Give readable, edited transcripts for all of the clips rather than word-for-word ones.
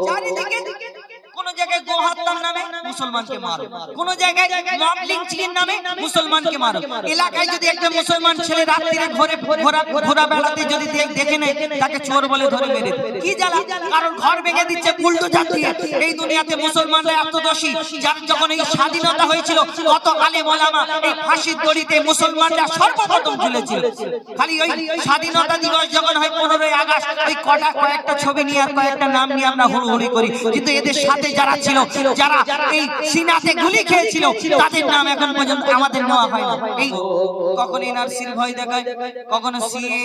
চারিদিকে কোন জায়গায় গো হত্যার নামে মুসলমানকে মারো, কোন জায়গায় মব লিঞ্চিংয়ের নামে মুসলমানকে মারো। এলাকায় যদি একটা মুসলমান ছেলে রাত্রিরে ঘোরা বেড়াতে যদি দেখে নেয়, তাকে চোর বলে ধরে মেরে কি জ্বালা, কারণ ঘর ভেঙে দিচ্ছে বুলডোজার দিয়ে। এই দুনিয়াতে মুসলমানরা এত দোষী, যখন এই স্বাধীনতা হয়েছিল কত আলেম ওলামা এই ফাঁসির দড়িতে মুসলমানরা সর্বপ্রথম ঝুলেছিল। খালি ওই স্বাধীনতা দিবস যখন হয় 15ই আগস্ট, ওই কয়েকটা ছবি নিয়ে আর কয়েকটা নাম নিয়ে আমরা হুড়োহুড়ি করি, কিন্তু এদের সাথে যারা ছিল, যারা এই সিনাতে গুলি খেয়েছিল, তাদের নাম এখন পর্যন্ত আমাদের নেওয়া হয় না। এই কখনো এনআরসির ভয় দেখায়, কখনো সিএ,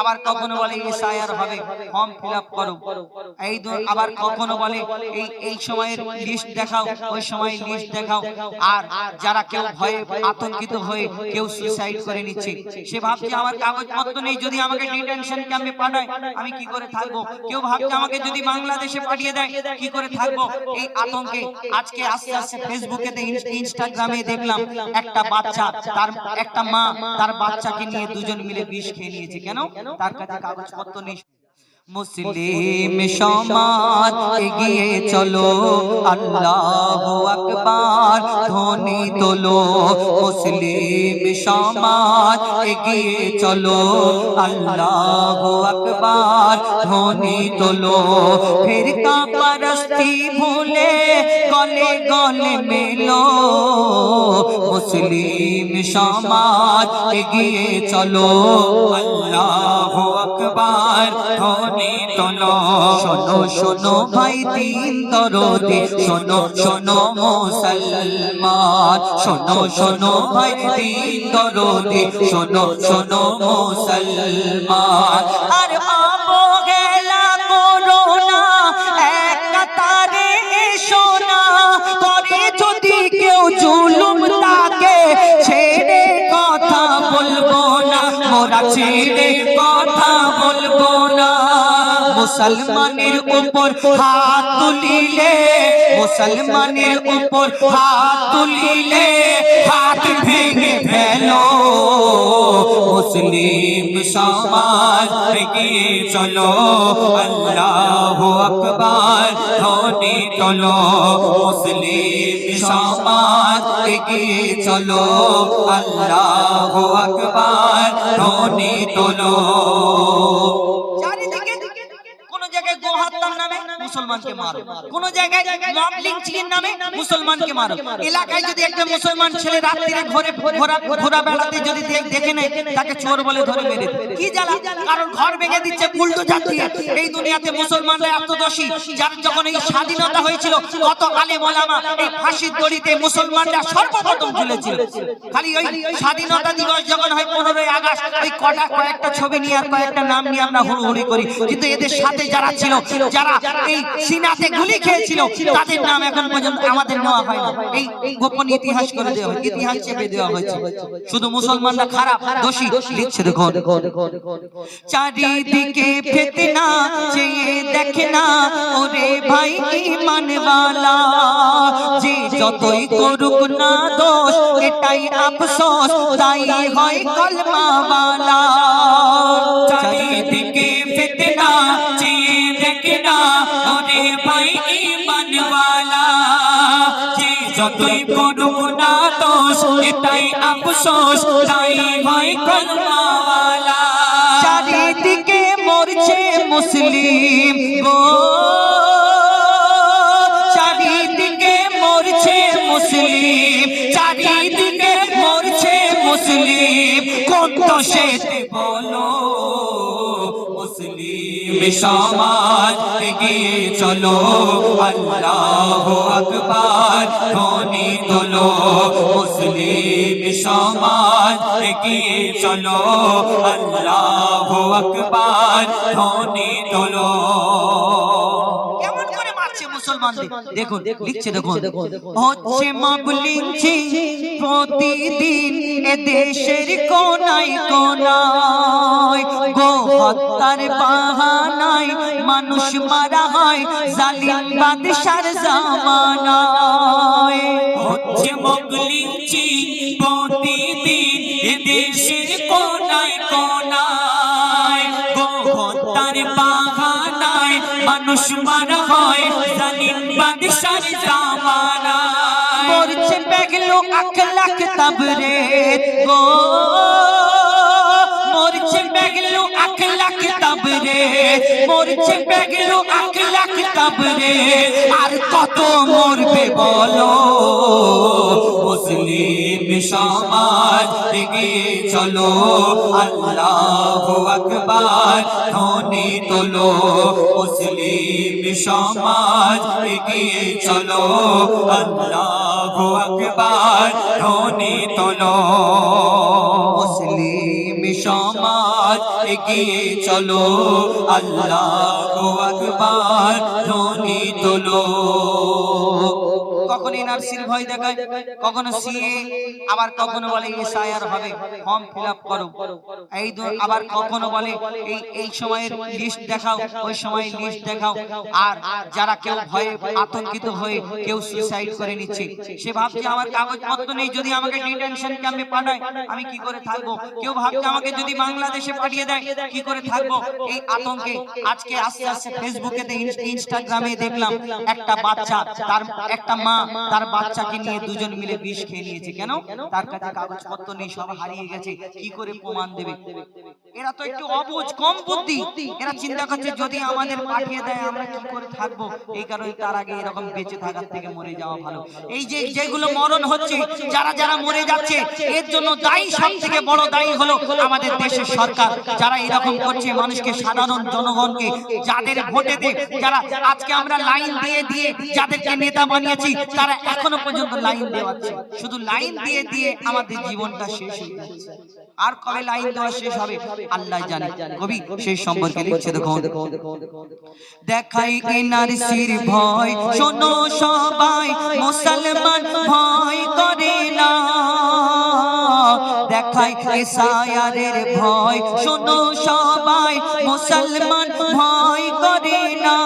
আবার কখনো বলে এসআইআর হবে, ফর্ম ফিল আপ করো, এই আবার কখনো বলে এই সময়ের লিস্ট দেখাও, ওই সময়ের লিস্ট দেখাও। আর যারা কেউ ভয়ে আতঙ্কিত হয়ে কেউ সুইসাইড করে নিচ্ছে, সে ভাবছে আমার কাগজপত্র নেই, যদি আমাকে ডিটেনশন ক্যাম্পে পাঠায় আমি কি করে থাকবো। কেউ ভাবছে আমাকে যদি বাংলাদেশে পাঠিয়ে দেয় কি করে থাকবো। এই আতঙ্কে আজকে আস্তে আস্তে ফেসবুকে, ইনস্টাগ্রামে দেখলাম একটা বাচ্চা, তার একটা মা তার বাচ্চাকে নিয়ে দুজন মিলে বিষ খেয়ে নিয়েছে। কেন? তার কাছে কাগজপত্র নেই। মুসলিম সমাজ এগিয়ে চলো, আল্লাহু আকবার ধ্বনি তোলো। মুসলিম সমাজ এগিয়ে চলো, আল্লাহু আকবার ধ্বনি তোলো। ফিরকা পরস্তি ভুলে গলে গলে মেলো, মুসলিম সমাজ এগিয়ে চলো, আল্লাহু আকবার ধ্বনি তোলো। শোনো শোনো ভাই দিন দরদি, শোনো শোনো মুসলমান, শোনো শোনো ভাই দিন দরদি, শোনো শোনো মুসলমান। আর অবহেলা করো না, এক কাতারে এসো না, করে যদি কেউ জুলুম তাকে ছেড়ে কথা বলবো না, মোরা ছেড়ে কথা বলবো না। মুসলমানের উপর হাত তুলিলে, মুসলমানের উপর হাত তুলিলে হাত ভেঙে ফেলো। মুসলিম সমাজ এগিয়ে চলো, আল্লাহু আকবার ধ্বনি তোলো। মুসলিম সমাজ এগিয়ে চলো, আল্লাহু আকবার ধ্বনি তোলো। মুসলমানকে মারো, কোন জায়গায় মব লিঞ্চিংয়ের নামে মুসলমানকে মারো। এলাকায় যদি একটা মুসলমান ছেলে রাত্রিরে ঘোরা বেড়াতে যদি দেখে নেয়, তাকে চোর বলে ধরে মেরে কি জ্বালা, কারণ ঘর ভেঙে দিচ্ছে বুলডোজার দিয়ে। এই দুনিয়াতে মুসলমানরা এত দোষী, যখন এই স্বাধীনতা হয়েছিল কত আলেম ওলামা এই ফাঁসির দড়িতে মুসলমানরা সর্বপ্রথম ঝুলেছিল। খালি ওই স্বাধীনতা দিবস যখন হয় 15ই আগস্ট, ওই কয়েকটা ছবি নিয়ে আর কয়েকটা নাম নিয়ে আমরা হুড়োহুড়ি করি, কিন্তু এদের সাথে যারা ছিল, যারা এই সিনাতে গুলি খেয়েছিল, তাদের নাম এখন পর্যন্ত আমাদের নেওয়া হয় না। এই গোপন ইতিহাস করে দেওয়া হয়, ইতিহাস চেপে দেওয়া হয়েছে। শুধু মুসলমানরা খারাপ দোষী লিখছে। দেখো চারিদিকে ফিতনা চেয়ে দেখে না, ওরে ভাই ঈমানওয়ালা, যে যতই করুক না দোষ এটাই আফসোস, তাই হয় কলমাওয়ালা। চারিদিকে ফিতনা চেয়ে দেখে না, ওরে ভাই ঈমানওয়ালা, যে যতই করুক না দোষ এটাই আফসোস, তাই হয় কলমাওয়ালা। চারিদিকে মরছে মুসলিম গো, চারিদিকে মরছে মুসলিম, চারিদিকে মরছে মুসলিম, কোন দোষেতে বলো। মুসলিম সমাজ এগিয়ে চলো, আল্লাহু আকবার ধ্বনি তোলো। মুসলিম সমাজ এগিয়ে চলো, আল্লাহু আকবার ধ্বনি তোলো। কেমন করে মারছে মুসলমানদের দেখুন, লিখছে দেখুন। হচ্ছে মব লিঞ্চিং প্রতিদিন এ দেশের কোনায় কোনায়, গো হত্যার বাহানায় মানুষ মারা হয় জালিম বাদশার জামানায়। হচ্ছে মব লিঞ্চিং প্রতিদিন এ দেশের কোনায় কোনায়, গো হত্যার বাহানায় মানুষ মানুষ মারা হয় জালিম বাদশার জামানা মরছে পেগলো আখলাক তাবরে গো মরছে পেগলো আখলাক তাবরে মরছে পেগলো আখলাক তাবরে আর কত মরবে বলো মুসলিম সমাজ এগিয়ে চলো আল্লাহু আকবার ধ্বনি তোলো মুসলিম সমাজ এগিয়ে চলো আল্লাহু আকবার ধ্বনি তোলো মুসলিম সমাজ এগিয়ে চলো আল্লাহু আকবার ধ্বনি তোলো কখনো এনআরসির ভয় দেখায় কখনো সিএ আবার কখনো বলে এসআইআর হবে ফর্ম ফিলআপ করো এই আবার কখনো বলে এই সময়ের লিস্ট দেখাও ওই সময়ের লিস্ট দেখাও আর যারা কেউ ভয়ে আতঙ্কিত হয়ে কেউ সুসাইড করে নিচ্ছে সে ভাবছে আমার কাগজপত্র নেই যদি আমাকে ডিটেনশন ক্যাম্পে পাঠায় আমি কি করে থাকবো কেউ ভাবছে আমাকে যদি বাংলাদেশে পাঠিয়ে দেয় কি করে থাকবো এই আতঙ্কে আজকে আস্তে আস্তে ফেসবুকে ইনস্টাগ্রামে দেখলাম একটা বাচ্চা তার একটা মা তার বাচ্চাকে নিয়ে দুজন মিলে বিষ খেয়ে নিয়েছে কেন তার কাছে কাগজপত্র নেই সব হারিয়ে গেছে কি করে প্রমাণ দেবে এরা তো একটু অবুঝ কম বুদ্ধি এরা চিন্তা করছে যদি আমাদের পাঠিয়ে দেয় আমরা কি করে থাকবো এই কারণে তার আগে এরকম বেঁচে থাকার থেকে মরে যাওয়া ভালো এই যে যেগুলো মরণ হচ্ছে যারা যারা মরে যাচ্ছে এর জন্য দায়ী সবথেকে বড় দায়ী হলো আমাদের দেশের সরকার যারা এরকম করছে মানুষকে সাধারণ জনগণকে যাদের ভোটেতে যারা আজকে আমরা লাইন দিয়ে দিয়ে যাদেরকে নেতা বানিয়েছি তারা এখনো পর্যন্ত লাইন দেওয়াচ্ছে শুধু লাইন দিয়ে দিয়ে আমাদের জীবনটা শেষ হয়ে যাচ্ছে আর কবে লাইন দেওয়া শেষ হবে আল্লাহ জানে কবি সেই সম্পর্কে লিখছে দেখো দেখাই এনআরসির ভয় শোনো সবাই মুসলমান ভয় করে না দেখাই এসআইআরের ভয় শোনো সবাই মুসলমান ভয় করে না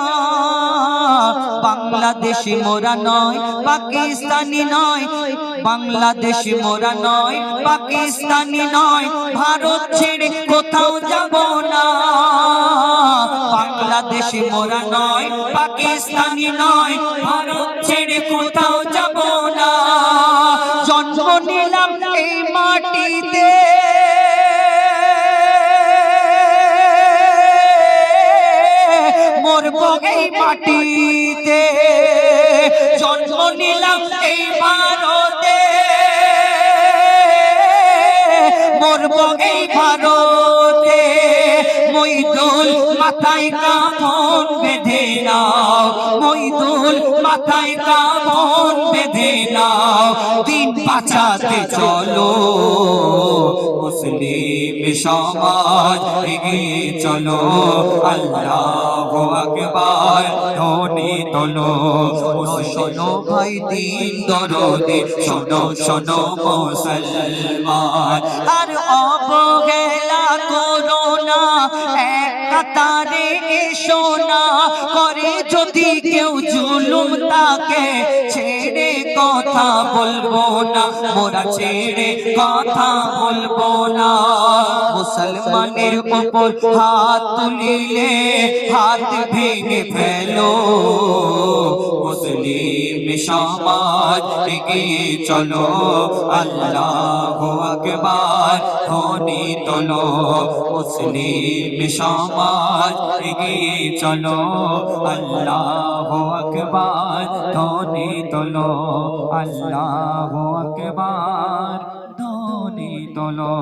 বাংলাদেশি মোরা নয় পাকিস্তানি নয় বাংলাদেশি মোরা নয় পাকিস্তানি নয় ভারত ছেড়ে কোথাও যাব না বাংলাদেশি মোরা নয় পাকিস্তানি নয় ভারত ছেড়ে কোথাও যাব না জন্ম নিলাম এই মাটিতে মরবো এই মাটিতে জন্ম নিলাম এই ভারতে মরবো এই ভারতে মইদুল মাথায় কাফন বেঁধে নাও মইদুল মাথায় কাফন বেঁধে নাও দিন বাঁচাতে চলো মুসলিম সমাজ এগিয়ে চলো আল্লাহু আকবার ধ্বনি তোলো শোনো ভাই দিন দরদে শোনো শোনো মুসলমান আর অবহেলা করো না এক কাতারে এসো না করে যদি কেউ জুলুম তাকে ছেড়ে কথা বলবো না মোরা ছেড়ে কথা বলবো না মুসলমানের উপর হাত তুলিলে হাত ভেঙে ফেলো মুসলিম সমাজ এগিয়ে চলো আল্লাহু আকবার ধ্বনি তোলো মুসলিম সমাজ এগিয়ে চলো আল্লাহু আকবার ধ্বনি তোলো আল্লাহু আকবার ধ্বনি তোলো